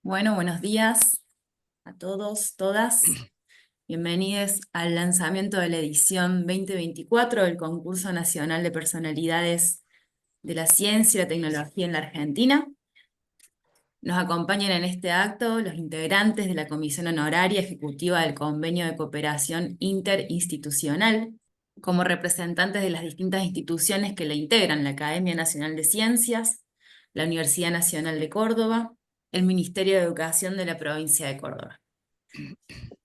Bueno, buenos días a todos, todas. Bienvenidos al lanzamiento de la edición 2024 del Concurso Nacional de Personalidades de la Ciencia y la Tecnología en la Argentina. Nos acompañan en este acto los integrantes de la Comisión Honoraria Ejecutiva del Convenio de Cooperación Interinstitucional, como representantes de las distintas instituciones que la integran: la Academia Nacional de Ciencias, la Universidad Nacional de Córdoba, el Ministerio de Educación de la provincia de Córdoba.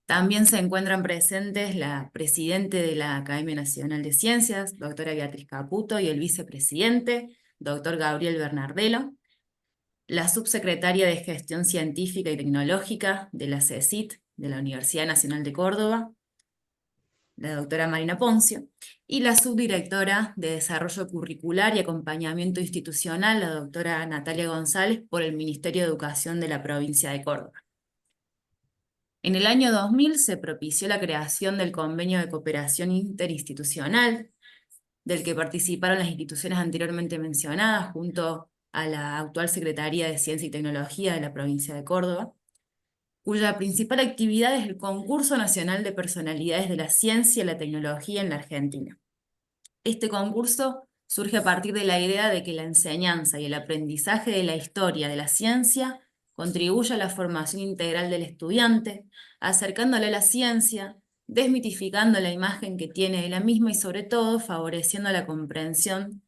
También se encuentran presentes la presidente de la Academia Nacional de Ciencias, doctora Beatriz Caputo, y el vicepresidente, doctor Gabriel Bernardelo, la subsecretaria de Gestión Científica y Tecnológica de la CECIT, de la Universidad Nacional de Córdoba, la doctora Marina Poncio, y la subdirectora de Desarrollo Curricular y Acompañamiento Institucional, la doctora Natalia González, por el Ministerio de Educación de la provincia de Córdoba. En el año 2000 se propició la creación del Convenio de Cooperación Interinstitucional, del que participaron las instituciones anteriormente mencionadas, junto a la actual Secretaría de Ciencia y Tecnología de la provincia de Córdoba, cuya principal actividad es el Concurso Nacional de Personalidades de la Ciencia y la Tecnología en la Argentina. Este concurso surge a partir de la idea de que la enseñanza y el aprendizaje de la historia de la ciencia contribuye a la formación integral del estudiante, acercándole a la ciencia, desmitificando la imagen que tiene de la misma y sobre todo favoreciendo la comprensión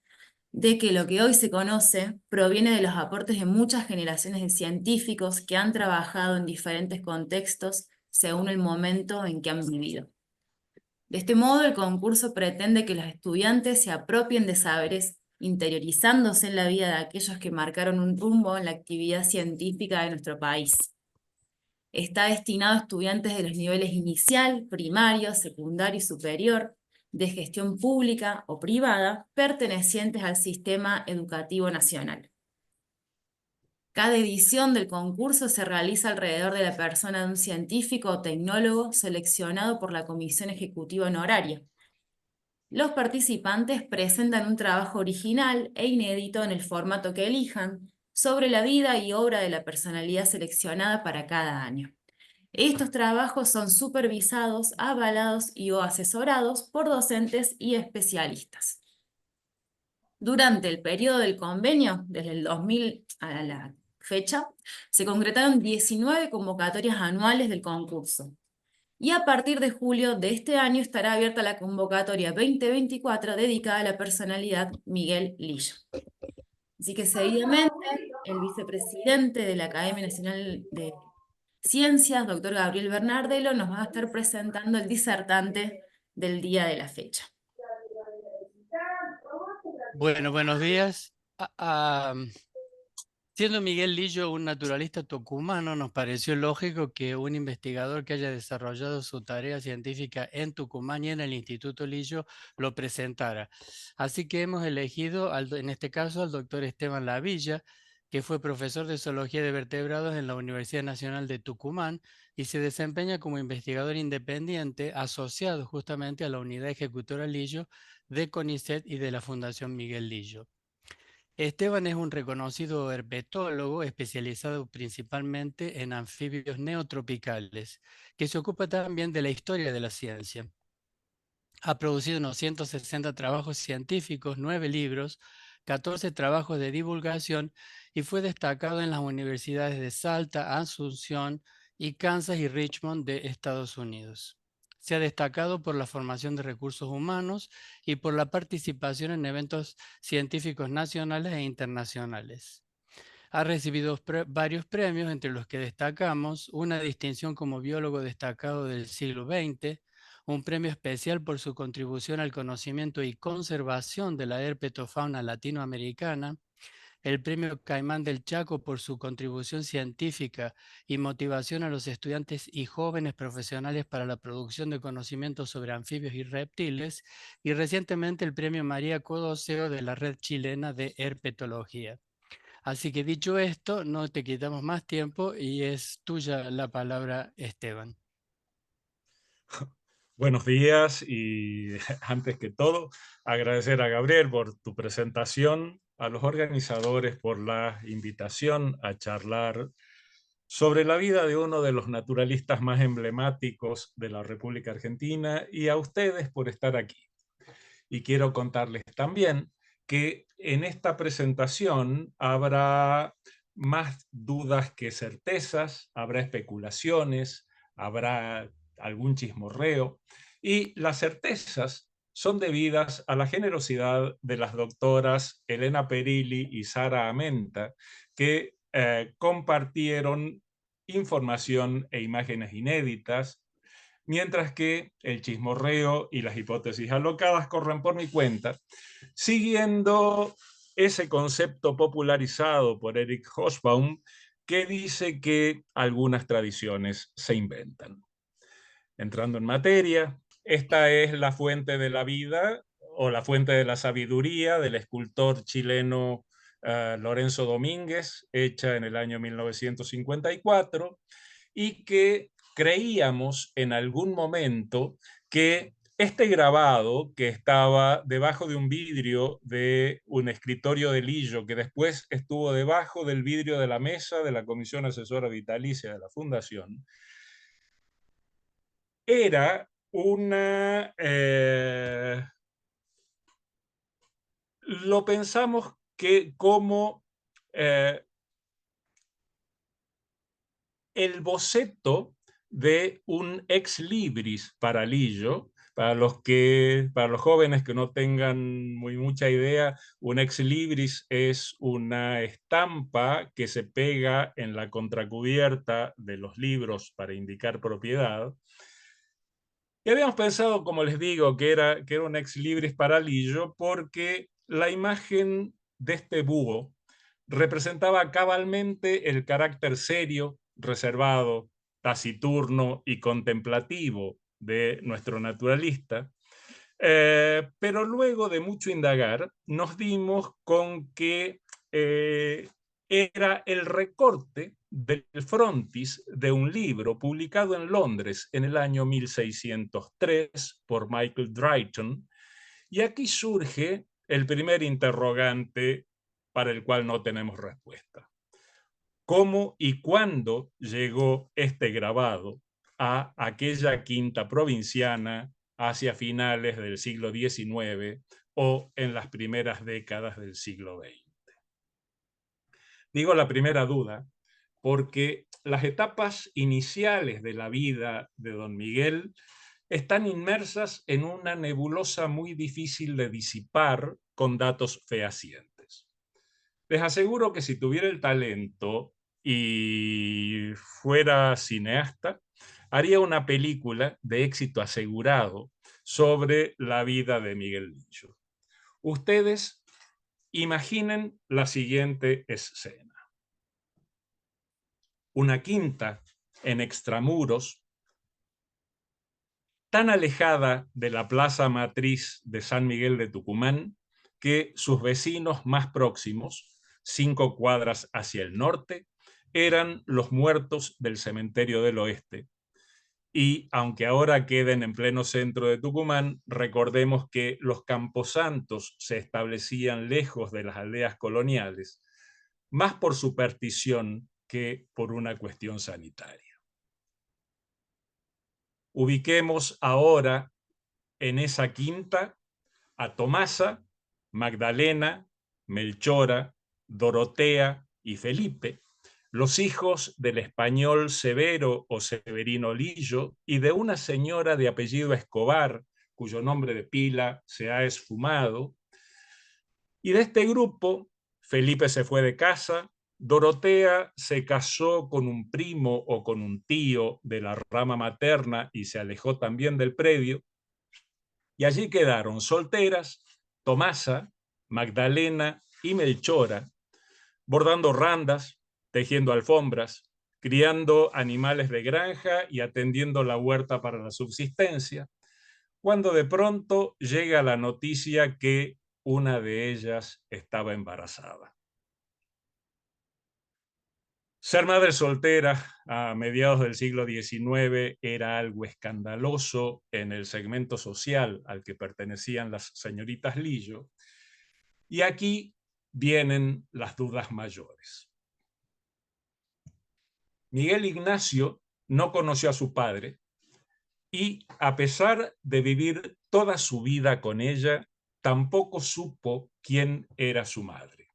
de que lo que hoy se conoce proviene de los aportes de muchas generaciones de científicos que han trabajado en diferentes contextos según el momento en que han vivido. De este modo, el concurso pretende que los estudiantes se apropien de saberes interiorizándose en la vida de aquellos que marcaron un rumbo en la actividad científica de nuestro país. Está destinado a estudiantes de los niveles inicial, primario, secundario y superior, de gestión pública o privada, pertenecientes al sistema educativo nacional. Cada edición del concurso se realiza alrededor de la persona de un científico o tecnólogo seleccionado por la Comisión Ejecutiva Honoraria. Los participantes presentan un trabajo original e inédito en el formato que elijan sobre la vida y obra de la personalidad seleccionada para cada año. Estos trabajos son supervisados, avalados y o asesorados por docentes y especialistas. Durante el periodo del convenio, desde el 2000 a la fecha, se concretaron 19 convocatorias anuales del concurso. Y a partir de julio de este año estará abierta la convocatoria 2024 dedicada a la personalidad Miguel Lillo. Así que seguidamente, el vicepresidente de la Academia Nacional de Ciencias, doctor Gabriel Bernardelo, nos va a estar presentando el disertante del día de la fecha. Bueno, buenos días. Siendo Miguel Lillo un naturalista tucumano, nos pareció lógico que un investigador que haya desarrollado su tarea científica en Tucumán y en el Instituto Lillo lo presentara. Así que hemos elegido, en este caso, al doctor Esteban Lavilla, que fue profesor de Zoología de Vertebrados en la Universidad Nacional de Tucumán y se desempeña como investigador independiente asociado justamente a la Unidad Ejecutora Lillo de CONICET y de la Fundación Miguel Lillo. Esteban es un reconocido herpetólogo especializado principalmente en anfibios neotropicales, que se ocupa también de la historia de la ciencia. Ha producido unos 160 trabajos científicos, 9 libros, 14 trabajos de divulgación y fue destacado en las universidades de Salta, Asunción y Kansas y Richmond de Estados Unidos. Se ha destacado por la formación de recursos humanos y por la participación en eventos científicos nacionales e internacionales. Ha recibido varios premios, entre los que destacamos una distinción como biólogo destacado del siglo XX, un premio especial por su contribución al conocimiento y conservación de la herpetofauna latinoamericana, el premio Caimán del Chaco por su contribución científica y motivación a los estudiantes y jóvenes profesionales para la producción de conocimientos sobre anfibios y reptiles, y recientemente el premio María Codoseo de la Red Chilena de Herpetología. Así que dicho esto, no te quitamos más tiempo y es tuya la palabra, Esteban. Buenos días y antes que todo agradecer a Gabriel por tu presentación, a los organizadores por la invitación a charlar sobre la vida de uno de los naturalistas más emblemáticos de la República Argentina, y a ustedes por estar aquí. Y quiero contarles también que en esta presentación habrá más dudas que certezas, habrá especulaciones, habrá algún chismorreo, y las certezas son debidas a la generosidad de las doctoras Elena Perilli y Sara Amenta, que compartieron información e imágenes inéditas, mientras que el chismorreo y las hipótesis alocadas corren por mi cuenta, siguiendo ese concepto popularizado por Eric Hobsbawm, que dice que algunas tradiciones se inventan. Entrando en materia, esta es la fuente de la vida o la fuente de la sabiduría del escultor chileno Lorenzo Domínguez, hecha en el año 1954, y que creíamos en algún momento que este grabado, que estaba debajo de un vidrio de un escritorio de Lillo, que después estuvo debajo del vidrio de la mesa de la Comisión Asesora Vitalicia de la Fundación, era una... lo pensamos que como el boceto de un ex libris para Lillo. Para los jóvenes que no tengan mucha idea, un ex libris es una estampa que se pega en la contracubierta de los libros para indicar propiedad. Y habíamos pensado, como les digo, que era un ex libris para Lillo, porque la imagen de este búho representaba cabalmente el carácter serio, reservado, taciturno y contemplativo de nuestro naturalista. Pero luego de mucho indagar, nos dimos con que era el recorte del frontis de un libro publicado en Londres en el año 1603 por Michael Drayton, y aquí surge el primer interrogante para el cual no tenemos respuesta. ¿Cómo y cuándo llegó este grabado a aquella quinta provinciana hacia finales del siglo XIX o en las primeras décadas del siglo XX? Digo la primera duda porque las etapas iniciales de la vida de don Miguel están inmersas en una nebulosa muy difícil de disipar con datos fehacientes. Les aseguro que si tuviera el talento y fuera cineasta, haría una película de éxito asegurado sobre la vida de Miguel Lillo. Ustedes imaginen la siguiente escena. Una quinta en extramuros, tan alejada de la plaza matriz de San Miguel de Tucumán que sus vecinos más próximos, 5 cuadras hacia el norte, eran los muertos del cementerio del oeste. Y aunque ahora queden en pleno centro de Tucumán, recordemos que los camposantos se establecían lejos de las aldeas coloniales, más por superstición que por una cuestión sanitaria. Ubiquemos ahora en esa quinta a Tomasa, Magdalena, Melchora, Dorotea y Felipe, los hijos del español Severo o Severino Lillo y de una señora de apellido Escobar, cuyo nombre de pila se ha esfumado. Y de este grupo, Felipe se fue de casa, Dorotea se casó con un primo o con un tío de la rama materna y se alejó también del predio, y allí quedaron solteras Tomasa, Magdalena y Melchora, bordando randas, tejiendo alfombras, criando animales de granja y atendiendo la huerta para la subsistencia, cuando de pronto llega la noticia que una de ellas estaba embarazada. Ser madre soltera a mediados del siglo XIX era algo escandaloso en el segmento social al que pertenecían las señoritas Lillo, y aquí vienen las dudas mayores. Miguel Ignacio no conoció a su padre y, a pesar de vivir toda su vida con ella, tampoco supo quién era su madre.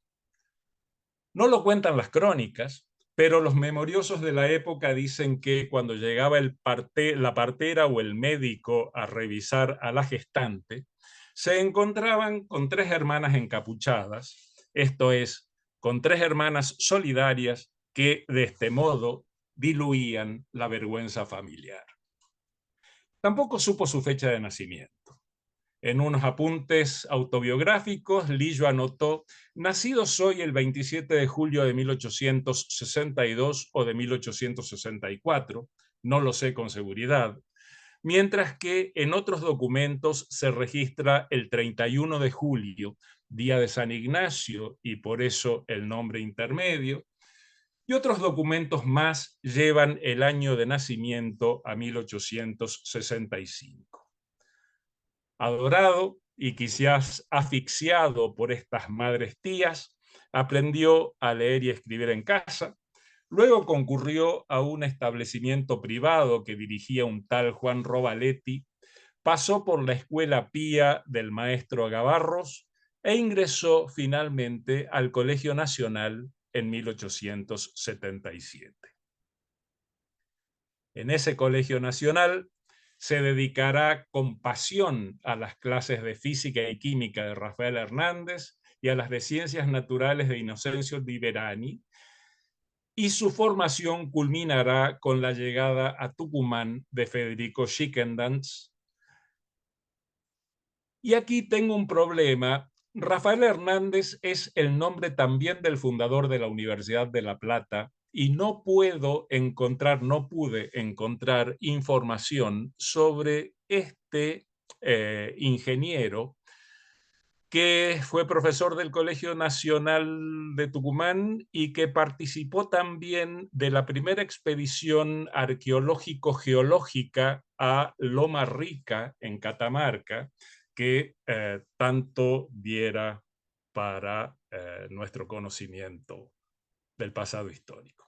No lo cuentan las crónicas, pero los memoriosos de la época dicen que cuando llegaba la partera o el médico a revisar a la gestante, se encontraban con 3 hermanas encapuchadas, esto es, con 3 hermanas solidarias que de este modo diluían la vergüenza familiar. Tampoco supo su fecha de nacimiento. En unos apuntes autobiográficos, Lillo anotó: nacido soy el 27 de julio de 1862 o de 1864, no lo sé con seguridad, mientras que en otros documentos se registra el 31 de julio, día de San Ignacio, y por eso el nombre intermedio, y otros documentos más llevan el año de nacimiento a 1865. Adorado y quizás asfixiado por estas madres tías, aprendió a leer y escribir en casa. Luego concurrió a un establecimiento privado que dirigía un tal Juan Robaletti, pasó por la escuela pía del maestro Gavarros e ingresó finalmente al Colegio Nacional en 1877. En ese Colegio Nacional se dedicará con pasión a las clases de física y química de Rafael Hernández y a las de ciencias naturales de Inocencio Liberani, y su formación culminará con la llegada a Tucumán de Federico Schickendans. Y aquí tengo un problema. Rafael Hernández es el nombre también del fundador de la Universidad de La Plata, y no pude encontrar información sobre este ingeniero que fue profesor del Colegio Nacional de Tucumán y que participó también de la primera expedición arqueológico-geológica a Loma Rica, en Catamarca, que tanto diera para nuestro conocimiento del pasado histórico.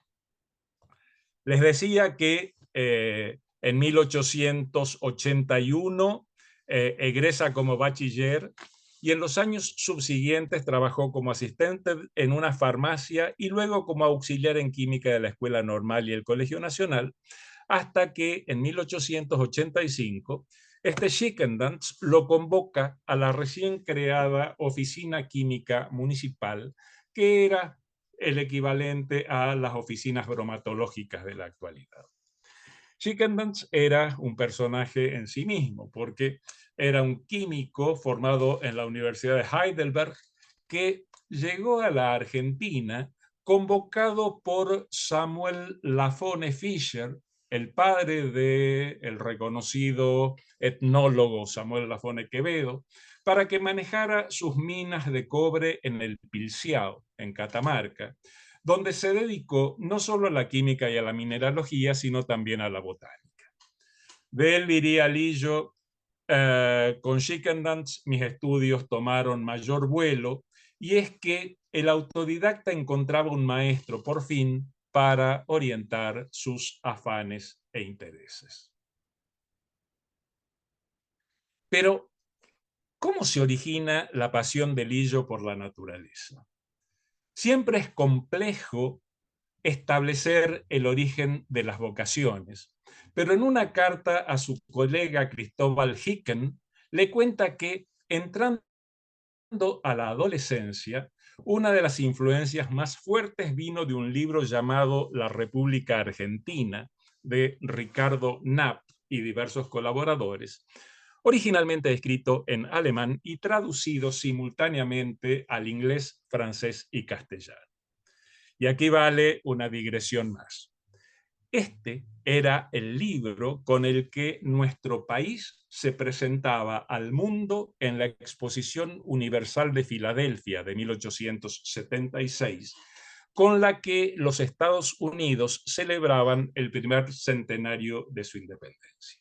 Les decía que en 1881 egresa como bachiller y en los años subsiguientes trabajó como asistente en una farmacia y luego como auxiliar en química de la Escuela Normal y el Colegio Nacional, hasta que en 1885 Schickendans lo convoca a la recién creada Oficina Química Municipal, que era el equivalente a las oficinas bromatológicas de la actualidad. Schickendans era un personaje en sí mismo, porque era un químico formado en la Universidad de Heidelberg que llegó a la Argentina convocado por Samuel Lafone Fischer, el padre del reconocido etnólogo Samuel Lafone Quevedo, para que manejara sus minas de cobre en el Pilciao, en Catamarca, donde se dedicó no solo a la química y a la mineralogía, sino también a la botánica. De él diría Lillo: con Schickendans mis estudios tomaron mayor vuelo, y es que el autodidacta encontraba un maestro por fin para orientar sus afanes e intereses. Pero, ¿cómo se origina la pasión de Lillo por la naturaleza? Siempre es complejo establecer el origen de las vocaciones, pero en una carta a su colega Cristóbal Hicken le cuenta que, entrando a la adolescencia, una de las influencias más fuertes vino de un libro llamado La República Argentina, de Ricardo Knapp y diversos colaboradores, originalmente escrito en alemán y traducido simultáneamente al inglés, francés y castellano. Y aquí vale una digresión más. Este era el libro con el que nuestro país se presentaba al mundo en la Exposición Universal de Filadelfia de 1876, con la que los Estados Unidos celebraban el primer centenario de su independencia.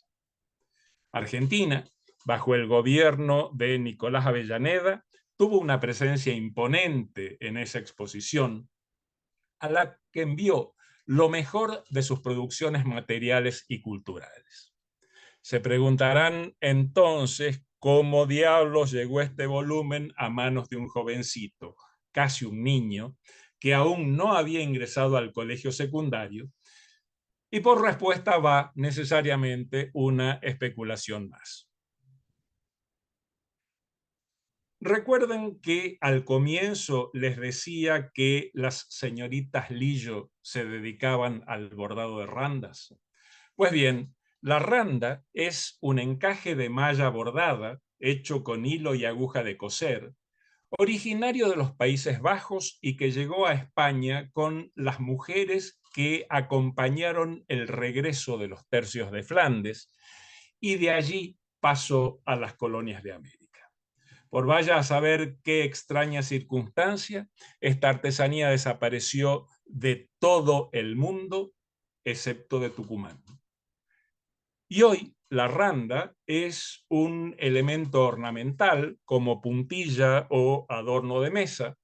Argentina, bajo el gobierno de Nicolás Avellaneda, tuvo una presencia imponente en esa exposición, a la que envió lo mejor de sus producciones materiales y culturales. Se preguntarán entonces cómo diablos llegó este volumen a manos de un jovencito, casi un niño, que aún no había ingresado al colegio secundario, y por respuesta va necesariamente una especulación más. Recuerden que al comienzo les decía que las señoritas Lillo se dedicaban al bordado de randas. Pues bien, la randa es un encaje de malla bordada hecho con hilo y aguja de coser, originario de los Países Bajos y que llegó a España con las mujeres que acompañaron el regreso de los tercios de Flandes, y de allí pasó a las colonias de América. Por vaya a saber qué extraña circunstancia, esta artesanía desapareció de todo el mundo, excepto de Tucumán. Y hoy la randa es un elemento ornamental como puntilla o adorno de mesa,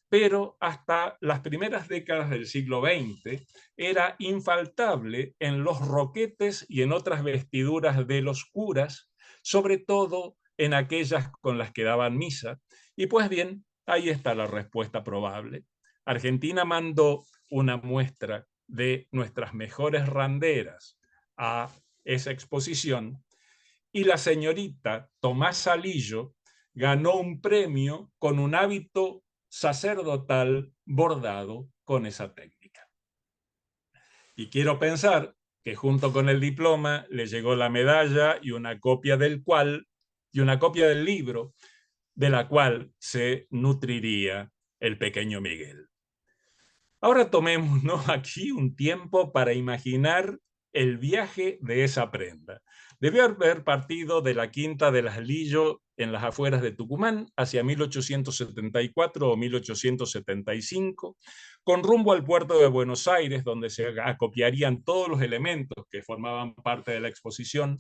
pero hasta las primeras décadas del siglo XX era infaltable en los roquetes y en otras vestiduras de los curas, sobre todo en aquellas con las que daban misa. Y pues bien, ahí está la respuesta probable. Argentina mandó una muestra de nuestras mejores randeras a esa exposición, y la señorita Tomasa Lillo ganó un premio con un hábito sacerdotal bordado con esa técnica. Y quiero pensar que junto con el diploma le llegó la medalla y una copia del libro de la cual se nutriría el pequeño Miguel. Ahora tomémonos aquí un tiempo para imaginar el viaje de esa prenda. Debió haber partido de la Quinta de las Lillo en las afueras de Tucumán hacia 1874 o 1875, con rumbo al puerto de Buenos Aires, donde se acopiarían todos los elementos que formaban parte de la exposición,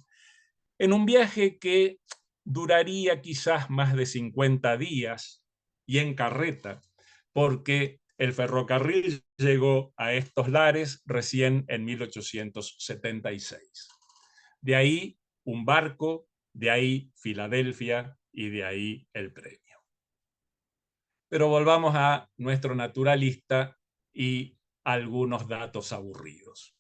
en un viaje que duraría quizás más de 50 días y en carreta, porque el ferrocarril llegó a estos lares recién en 1876. De ahí un barco, de ahí Filadelfia y de ahí el premio. Pero volvamos a nuestro naturalista y algunos datos aburridos.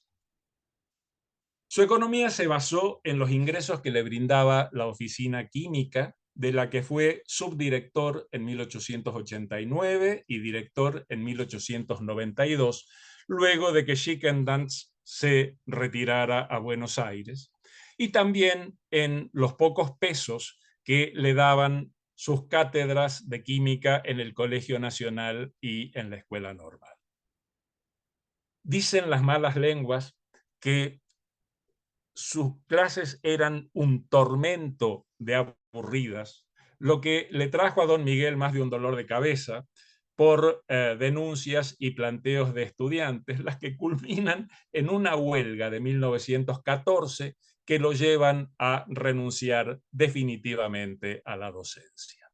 Su economía se basó en los ingresos que le brindaba la oficina química, de la que fue subdirector en 1889 y director en 1892, luego de que Schickendance se retirara a Buenos Aires, y también en los pocos pesos que le daban sus cátedras de química en el Colegio Nacional y en la Escuela Normal. Dicen las malas lenguas que sus clases eran un tormento de aburridas, lo que le trajo a don Miguel más de un dolor de cabeza por denuncias y planteos de estudiantes, las que culminan en una huelga de 1914 que lo llevan a renunciar definitivamente a la docencia.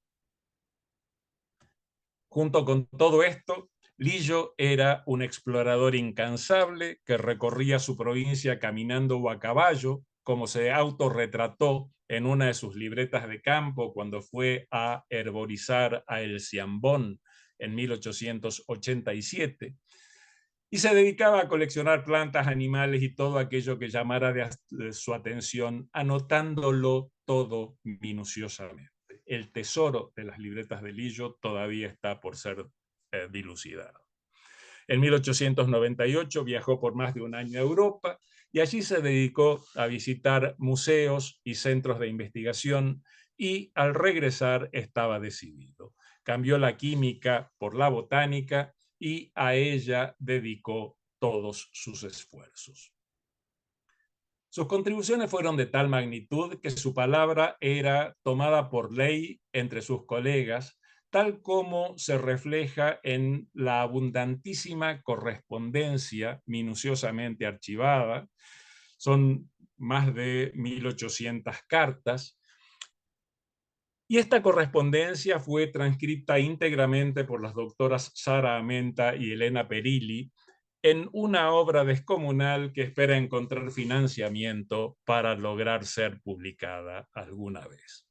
Junto con todo esto, Lillo era un explorador incansable que recorría su provincia caminando o a caballo, como se autorretrató en una de sus libretas de campo cuando fue a herborizar a El Ciambón en 1887, y se dedicaba a coleccionar plantas, animales y todo aquello que llamara de su atención, anotándolo todo minuciosamente. El tesoro de las libretas de Lillo todavía está por ser dilucidado. En 1898 viajó por más de un año a Europa y allí se dedicó a visitar museos y centros de investigación, y al regresar estaba decidido. Cambió la química por la botánica y a ella dedicó todos sus esfuerzos. Sus contribuciones fueron de tal magnitud que su palabra era tomada por ley entre sus colegas, tal como se refleja en la abundantísima correspondencia minuciosamente archivada. Son más de 1800 cartas, y esta correspondencia fue transcrita íntegramente por las doctoras Sara Amenta y Elena Perilli en una obra descomunal que espera encontrar financiamiento para lograr ser publicada alguna vez.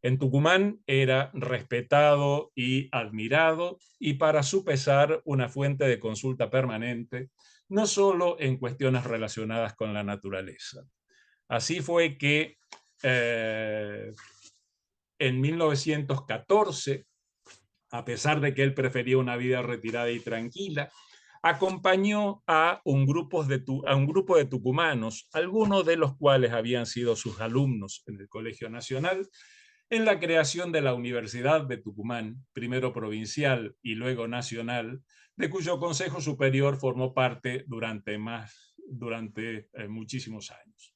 En Tucumán era respetado y admirado, y para su pesar una fuente de consulta permanente, no solo en cuestiones relacionadas con la naturaleza. Así fue que en 1914, a pesar de que él prefería una vida retirada y tranquila, acompañó a un grupo de tucumanos, algunos de los cuales habían sido sus alumnos en el Colegio Nacional, en la creación de la Universidad de Tucumán, primero provincial y luego nacional, de cuyo Consejo Superior formó parte durante muchísimos años.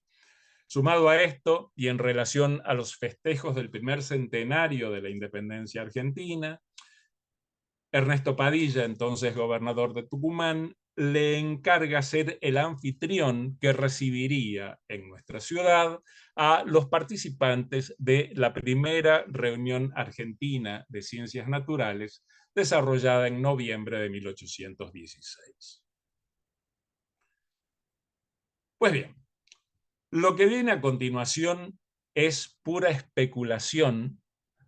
Sumado a esto, y en relación a los festejos del primer centenario de la independencia argentina, Ernesto Padilla, entonces gobernador de Tucumán, le encarga ser el anfitrión que recibiría en nuestra ciudad a los participantes de la primera reunión argentina de ciencias naturales desarrollada en noviembre de 1816. Pues bien, lo que viene a continuación es pura especulación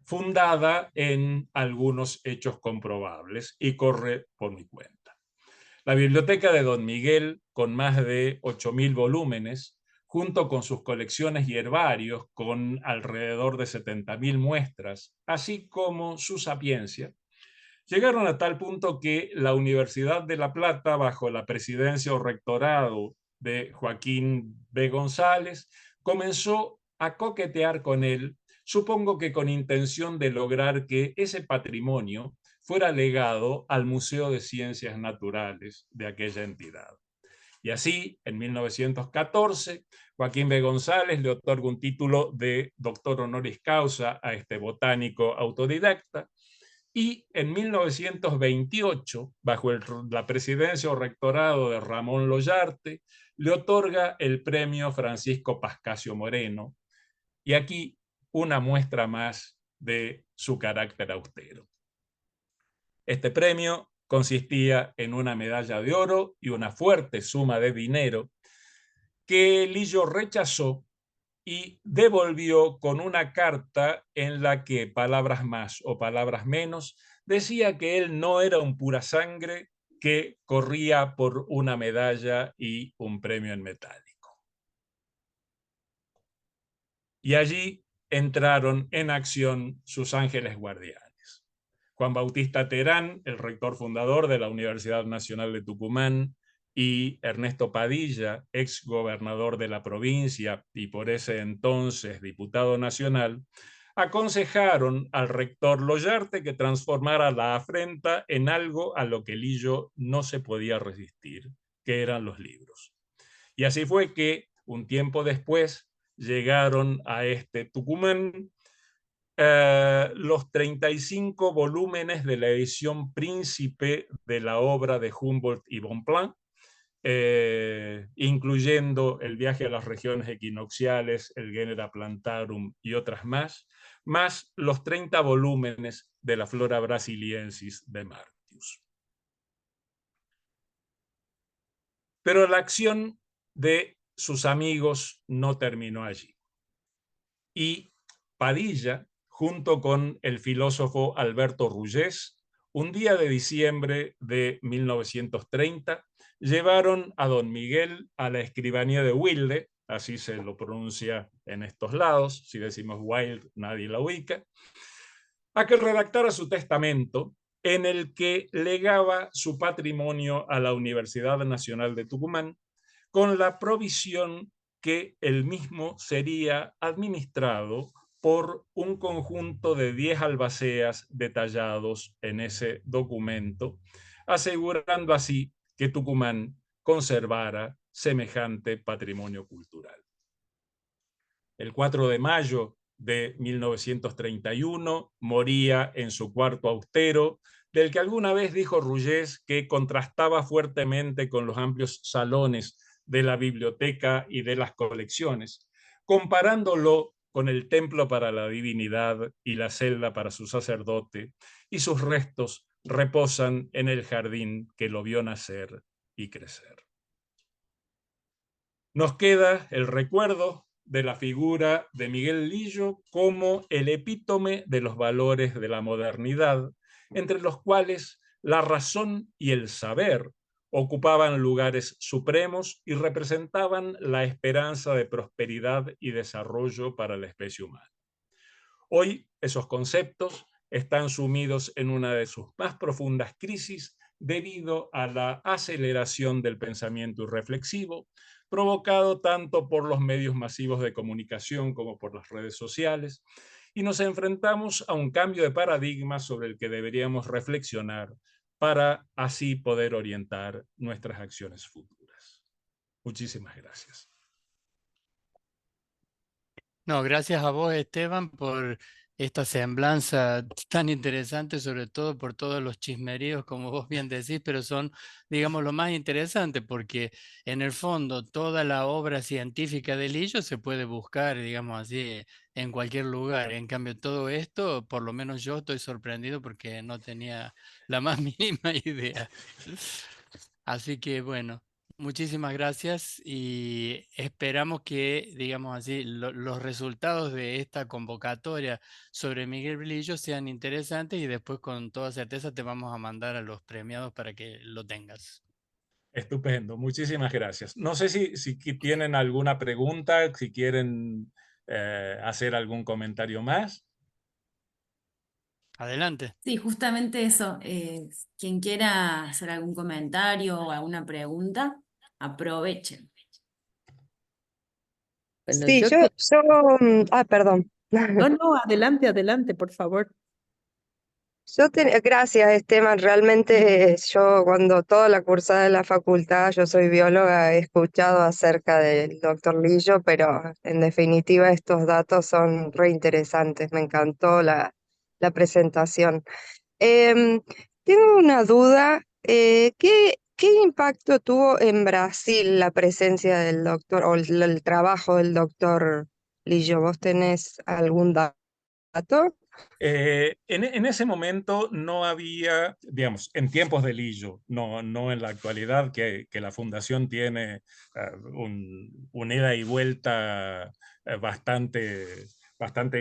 fundada en algunos hechos comprobables y corre por mi cuenta. La biblioteca de Don Miguel, con más de 8.000 volúmenes, junto con sus colecciones y herbarios con alrededor de 70.000 muestras, así como su sapiencia, llegaron a tal punto que la Universidad de La Plata, bajo la presidencia o rectorado de Joaquín B. González, comenzó a coquetear con él, supongo que con intención de lograr que ese patrimonio fuera legado al Museo de Ciencias Naturales de aquella entidad. Y así, en 1914, Joaquín B. González le otorga un título de doctor honoris causa a este botánico autodidacta, y en 1928, bajo la presidencia o rectorado de Ramón Loyarte, le otorga el premio Francisco Pascasio Moreno, y aquí una muestra más de su carácter austero. Este premio consistía en una medalla de oro y una fuerte suma de dinero que Lillo rechazó y devolvió con una carta en la que, palabras más o palabras menos, decía que él no era un pura sangre que corría por una medalla y un premio en metálico. Y allí entraron en acción sus ángeles guardianes. Juan Bautista Terán, el rector fundador de la Universidad Nacional de Tucumán, y Ernesto Padilla, ex gobernador de la provincia y por ese entonces diputado nacional, aconsejaron al rector Loyarte que transformara la afrenta en algo a lo que Lillo no se podía resistir, que eran los libros. Y así fue que, un tiempo después, llegaron a este Tucumán los 35 volúmenes de la edición príncipe de la obra de Humboldt y Bonpland, incluyendo el viaje a las regiones equinocciales, el Genera Plantarum y otras más los 30 volúmenes de la Flora Brasiliensis de Martius. Pero la acción de sus amigos no terminó allí. Y Padilla, junto con el filósofo Alberto Rullés, un día de diciembre de 1930, llevaron a Don Miguel a la escribanía de Wilde, así se lo pronuncia en estos lados, si decimos Wilde nadie la ubica, a que redactara su testamento en el que legaba su patrimonio a la Universidad Nacional de Tucumán, con la provisión que el mismo sería administrado por un conjunto de 10 albaceas detallados en ese documento, asegurando así que Tucumán conservara semejante patrimonio cultural. El 4 de mayo de 1931 moría en su cuarto austero, del que alguna vez dijo Rullés que contrastaba fuertemente con los amplios salones de la biblioteca y de las colecciones, comparándolo con el templo para la divinidad y la celda para su sacerdote, y sus restos reposan en el jardín que lo vio nacer y crecer. Nos queda el recuerdo de la figura de Miguel Lillo como el epítome de los valores de la modernidad, entre los cuales la razón y el saber ocupaban lugares supremos y representaban la esperanza de prosperidad y desarrollo para la especie humana. Hoy esos conceptos están sumidos en una de sus más profundas crisis debido a la aceleración del pensamiento irreflexivo, provocado tanto por los medios masivos de comunicación como por las redes sociales, y nos enfrentamos a un cambio de paradigma sobre el que deberíamos reflexionar para así poder orientar nuestras acciones futuras. Muchísimas gracias. No, gracias a vos, Esteban, por esta semblanza tan interesante, sobre todo por todos los chismeríos, como vos bien decís, pero son, digamos, lo más interesante, porque en el fondo toda la obra científica de Lillo se puede buscar, digamos así, en cualquier lugar. En cambio, todo esto, por lo menos yo estoy sorprendido porque no tenía la más mínima idea. Así que bueno. Muchísimas gracias y esperamos que, digamos así, los resultados de esta convocatoria sobre Miguel Lillo sean interesantes y después con toda certeza te vamos a mandar a los premiados para que lo tengas. Estupendo, muchísimas gracias. No sé si tienen alguna pregunta, si quieren hacer algún comentario más. Adelante. Sí, justamente eso. Quien quiera hacer algún comentario o alguna pregunta, aprovechen. Bueno, Sí, perdón. no, no, adelante, adelante, por favor. Gracias, Esteban. Realmente yo cuando toda la cursada de la facultad, yo soy bióloga, he escuchado acerca del doctor Lillo, pero en definitiva estos datos son re interesantes. Me encantó la presentación. Em, Tengo una duda. ¿Qué impacto tuvo en Brasil la presencia del doctor o el trabajo del doctor Lillo? ¿Vos tenés algún dato? En ese momento no había, digamos, en tiempos de Lillo, no en la actualidad, que la Fundación tiene un ida y vuelta bastante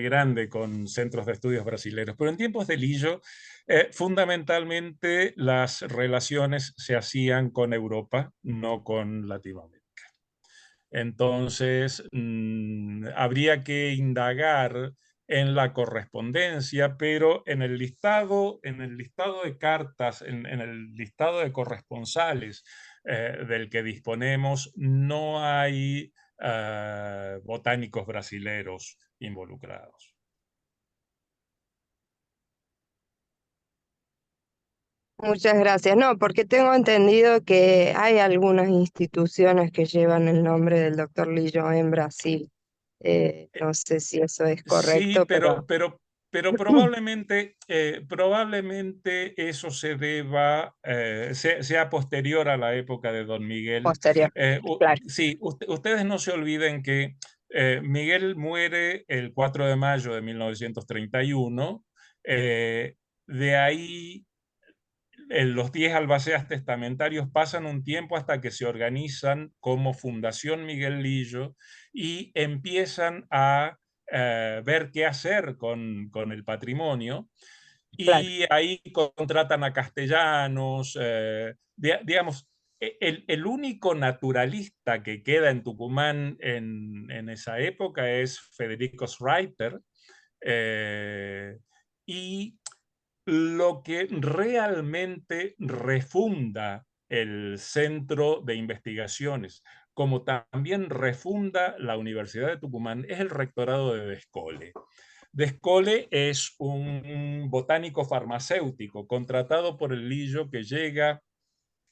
grande con centros de estudios brasileños. Pero en tiempos de Lillo, fundamentalmente las relaciones se hacían con Europa, no con Latinoamérica. Entonces, habría que indagar en la correspondencia, pero en el listado de cartas, en el listado de corresponsales del que disponemos, no hay botánicos brasileros involucrados. Muchas gracias. No, porque tengo entendido que hay algunas instituciones que llevan el nombre del doctor Lillo en Brasil. No sé si eso es Sí, correcto, pero pero probablemente eso se deba, sea posterior a la época de Don Miguel. posterior. Claro, Sí, ustedes no se olviden que Miguel muere el 4 de mayo de 1931. De ahí los 10 albaceas testamentarios pasan un tiempo hasta que se organizan como Fundación Miguel Lillo y empiezan a ver qué hacer con el patrimonio. claro. Y ahí contratan a castellanos, digamos, el único naturalista que queda en Tucumán en esa época es Federico Schreiter, y lo que realmente refunda el Centro de Investigaciones, como también refunda la Universidad de Tucumán, es el rectorado de Descole. Descole es un botánico farmacéutico contratado por el Lillo que llega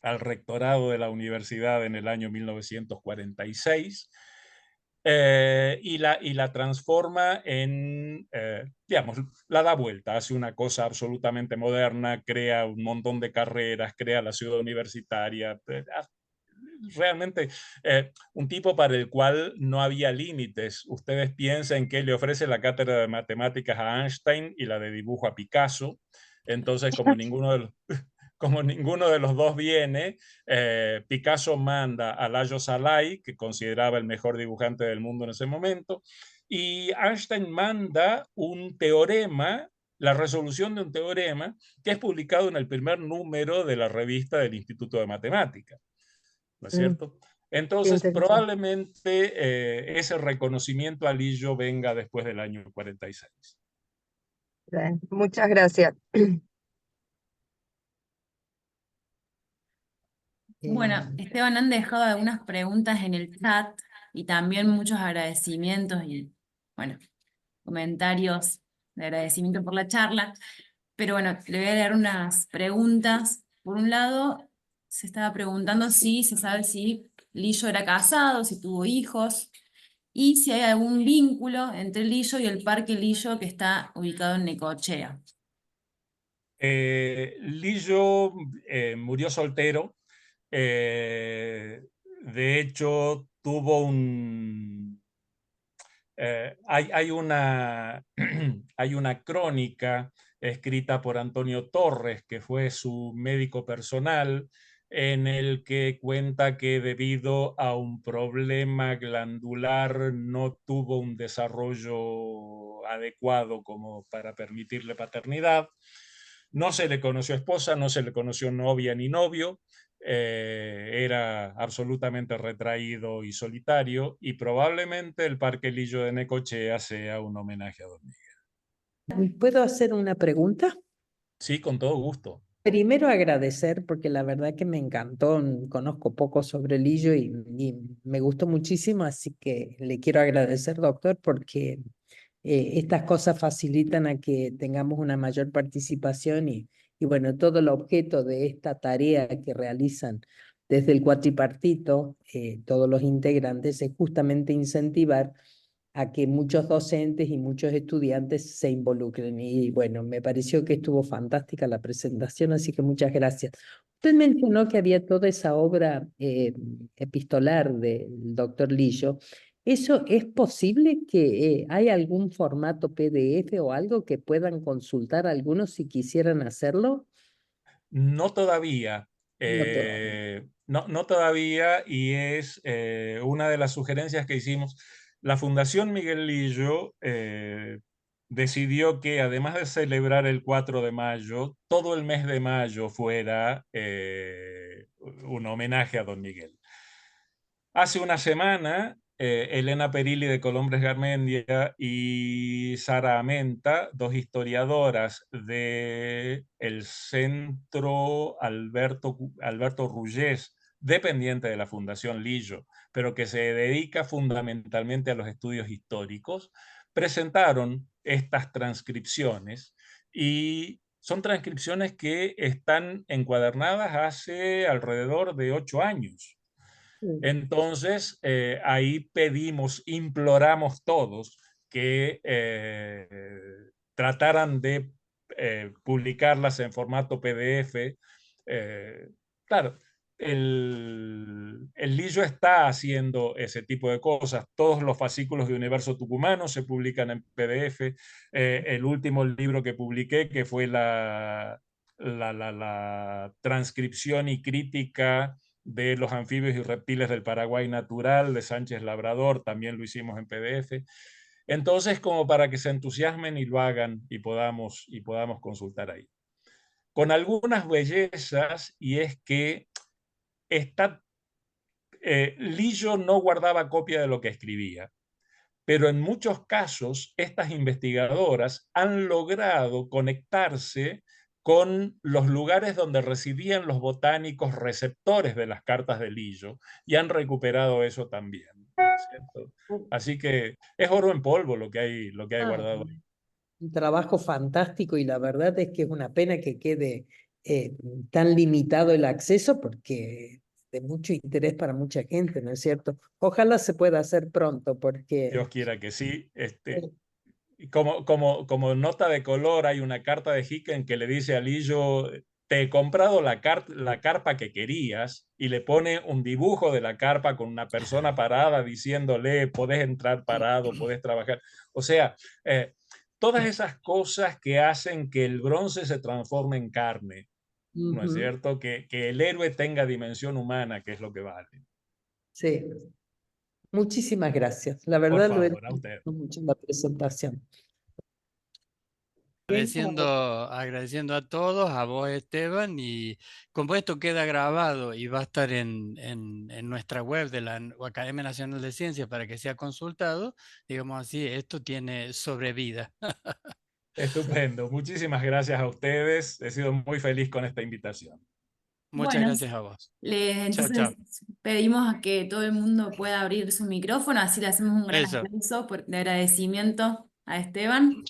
al rectorado de la universidad en el año 1946 y la transforma en, digamos, la da vuelta, hace una cosa absolutamente moderna, crea un montón de carreras, crea la ciudad universitaria, realmente un tipo para el cual no había límites. Ustedes piensen que le ofrece la cátedra de matemáticas a Einstein y la de dibujo a Picasso. Entonces, como ninguno de los dos viene, Picasso manda a Layo Salai, que consideraba el mejor dibujante del mundo en ese momento, y Einstein manda un teorema, la resolución de un teorema, que es publicado en el primer número de la revista del Instituto de Matemáticas, ¿no es cierto? Qué Entonces, interesante. probablemente ese reconocimiento a Lillo venga después del año 46. Bien, muchas gracias. Bueno, Esteban, han dejado algunas preguntas en el chat y también muchos agradecimientos y, bueno, comentarios de agradecimiento por la charla. Pero bueno, le voy a leer unas preguntas. Por un lado, se estaba preguntando si se sabe si Lillo era casado, si tuvo hijos, y si hay algún vínculo entre Lillo y el Parque Lillo que está ubicado en Necochea. Lillo murió soltero. De hecho, tuvo hay una, hay una crónica escrita por Antonio Torres, que fue su médico personal, en el que cuenta que debido a un problema glandular no tuvo un desarrollo adecuado como para permitirle paternidad. No se le conoció esposa, no se le conoció novia ni novio, era absolutamente retraído y solitario, y probablemente el Parque Lillo de Necochea sea un homenaje a Don Miguel. ¿Puedo hacer una pregunta? Sí, con todo gusto. Primero agradecer, porque la verdad que me encantó, conozco poco sobre Lillo y me gustó muchísimo, así que le quiero agradecer, doctor, porque estas cosas facilitan a que tengamos una mayor participación y bueno, todo el objeto de esta tarea que realizan desde el cuatripartito, todos los integrantes, es justamente incentivar a que muchos docentes y muchos estudiantes se involucren. Y bueno, me pareció que estuvo fantástica la presentación, así que muchas gracias. Usted mencionó que había toda esa obra epistolar del doctor Lillo. ¿Eso es posible que hay algún formato PDF o algo que puedan consultar algunos si quisieran hacerlo? No todavía. No todavía. No todavía, y es una de las sugerencias que hicimos. La Fundación Miguel Lillo decidió que, además de celebrar el 4 de mayo, todo el mes de mayo fuera un homenaje a Don Miguel. Hace una semana, Elena Perilli de Colombres Garmendia y Sara Amenta, dos historiadoras del Centro Alberto Rullés, dependiente de la Fundación Lillo, pero que se dedica fundamentalmente a los estudios históricos, presentaron estas transcripciones, y son transcripciones que están encuadernadas hace alrededor de 8 años. Entonces, ahí pedimos, imploramos todos que trataran de publicarlas en formato PDF. Claro, el Lillo está haciendo ese tipo de cosas. Todos los fascículos de Universo Tucumano se publican en PDF. El último libro que publiqué, que fue la transcripción y crítica de los anfibios y reptiles del Paraguay natural, de Sánchez Labrador, también lo hicimos en PDF. Entonces, como para que se entusiasmen y lo hagan y podamos consultar ahí. Con algunas bellezas, y es que Lillo no guardaba copia de lo que escribía, pero en muchos casos estas investigadoras han logrado conectarse con los lugares donde residían los botánicos receptores de las cartas de Lillo, y han recuperado eso también, ¿cierto? Así que es oro en polvo lo que hay guardado. Un trabajo fantástico y la verdad es que es una pena que quede tan limitado el acceso porque de mucho interés para mucha gente, ¿no es cierto? Ojalá se pueda hacer pronto porque... Dios quiera que sí. Como nota de color, hay una carta de Hicken que le dice a Lillo: te he comprado la carpa que querías, y le pone un dibujo de la carpa con una persona parada diciéndole: podés entrar parado, podés trabajar. O sea, todas esas cosas que hacen que el bronce se transforme en carne, ¿no es Ujú. cierto? Que el héroe tenga dimensión humana, que es lo que vale. Sí. Muchísimas gracias. La Por verdad lo he favor, a usted. entendido mucho en la presentación. Agradeciendo a todos, a vos Esteban, y como esto queda grabado y va a estar en nuestra web de la Academia Nacional de Ciencias para que sea consultado, digamos así, esto tiene sobrevida. Estupendo. Muchísimas gracias a ustedes. He sido muy feliz con esta invitación. Muchas Bueno, gracias a vos. Chao, entonces chao. pedimos a que todo el mundo pueda abrir su micrófono, así le hacemos un gran Eso. aplauso de agradecimiento a Esteban.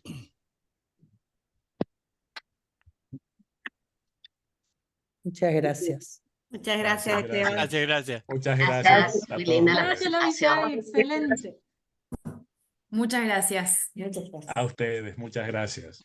Muchas gracias. Muchas gracias, Esteban. Gracias, gracias. Muchas Gracias, gracias a muy todos linda la ustedes. presentación. Excelente. Muchas gracias. A ustedes, muchas gracias.